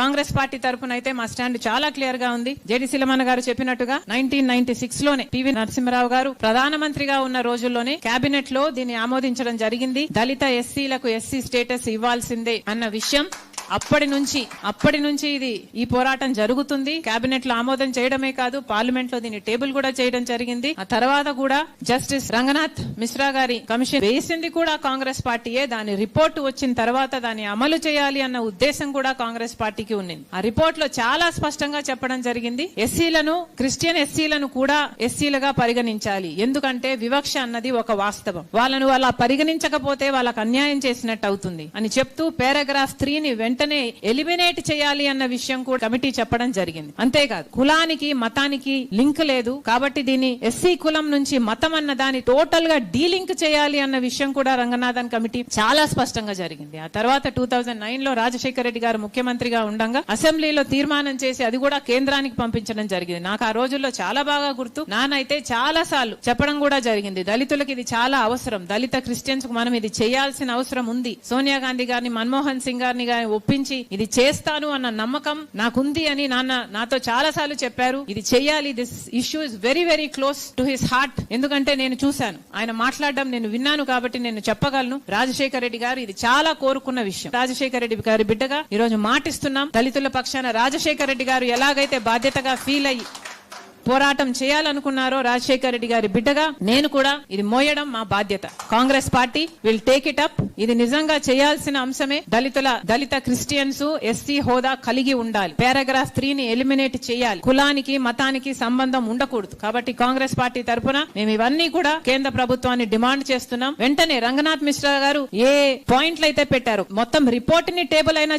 Congress party తరపున అయితే మా స్టాండ్ చాలా క్లియర్ గా ఉంది. జేడి సిలమన్న గారు చెప్పినట్టుగా 1996 లోనే పివి నరసింహరావు గారు ప్రధానమంత్రిగా ఉన్న రోజుల్లోనే కేబినెట్ లో దీన్ని ఆమోదించడం జరిగింది. దళిత ఎస్సీలకు ఎస్సీ స్టేటస్ ఇవ్వాల్సిందే అన్న విషయం అప్పటి నుంచి ఇది ఈ పోరాటం జరుగుతుంది. కేబినెట్ లో ఆమోదం చేయడమే కాదు, పార్లమెంట్ లో దీన్ని టేబుల్ కూడా చేయడం జరిగింది. ఆ తర్వాత కూడా జస్టిస్ రంగనాథ్ మిశ్రా గారి కమిషన్ వేసింది కూడా కాంగ్రెస్ పార్టీయే. దాని రిపోర్ట్ వచ్చిన తర్వాత దాన్ని అమలు చేయాలి అన్న ఉద్దేశం కూడా కాంగ్రెస్ పార్టీకి ఉంది. ఆ రిపోర్ట్ లో చాలా స్పష్టంగా చెప్పడం జరిగింది, ఎస్సీలను, క్రిస్టియన్ ఎస్సీలను కూడా ఎస్సీలుగా పరిగణించాలి. ఎందుకంటే వివక్ష అన్నది ఒక వాస్తవం. వాళ్ళను అలా పరిగణించకపోతే వాళ్ళకు అన్యాయం చేసినట్టు అవుతుంది అని చెప్తూ పారాగ్రాఫ్ 3ని వెంటనే ఎలిమినేట్ చేయాలి అన్న విషయం కూడా కమిటీ చెప్పడం జరిగింది. అంతేకాదు కులానికి మతానికి లింక్ లేదు కాబట్టి దీన్ని ఎస్సీ కులం నుంచి మతం అన్న దాన్ని టోటల్ గా డీలింక్ చేయాలి అన్న విషయం కూడా రంగనాథన్ కమిటీ చాలా స్పష్టంగా జరిగింది. ఆ తర్వాత 2009 లో రాజశేఖర రెడ్డి గారు ముఖ్యమంత్రిగా ఉండగా అసెంబ్లీలో తీర్మానం చేసి అది కూడా కేంద్రానికి పంపించడం జరిగింది. నాకు ఆ రోజుల్లో చాలా బాగా గుర్తు. నానైతే చాలా సార్లు చెప్పడం కూడా జరిగింది, దళితులకు ఇది చాలా అవసరం, దళిత క్రిస్టియన్స్ కు మనం ఇది చేయాల్సిన అవసరం ఉంది. సోనియా గాంధీ గారిని, మన్మోహన్ సింగ్ గారిని ఒప్పించి ఇది చేస్తాను అన్న నమ్మకం నాకుంది అని నాన్న నాతో చాలా సార్లు చెప్పారు. ఇది చెయ్యాలి, this issue is very very close to his heart. ఎందుకంటే నేను చూశాను, ఆయన మాట్లాడడం నేను విన్నాను కాబట్టి నేను చెప్పగలను. రాజశేఖర రెడ్డి గారు ఇది చాలా కోరుకున్న విషయం. రాజశేఖర రెడ్డి గారి బిడ్డగా ఈ రోజు మాటిస్తున్నాం, దళితుల పక్షాన రాజశేఖర రెడ్డి గారు ఎలాగైతే బాధ్యతగా ఫీల్ అయ్యి పోరాటం చేయాలనుకున్నారో రాజశేఖర రెడ్డి గారి బిడ్డగా నేను కూడా ఇది మోయడం మా బాధ్యత. Congress party will take it up. ఇది నిజంగా చేయాల్సిన అంశమే. దళిత క్రిస్టియన్స్ ఎస్సీ హోదా కలిగి ఉండాలి. పారాగ్రాఫ్ 3ని ఎలిమినేట్ చేయాలి. కులానికి మతానికి సంబంధం ఉండకూడదు. కాబట్టి కాంగ్రెస్ పార్టీ తరఫున మేము ఇవన్నీ కూడా కేంద్ర ప్రభుత్వాన్ని డిమాండ్ చేస్తున్నాం. వెంటనే రంగనాథ్ మిశ్రా గారు ఏ పాయింట్లు అయితే పెట్టారో మొత్తం రిపోర్ట్ ని టేబుల్ అయినా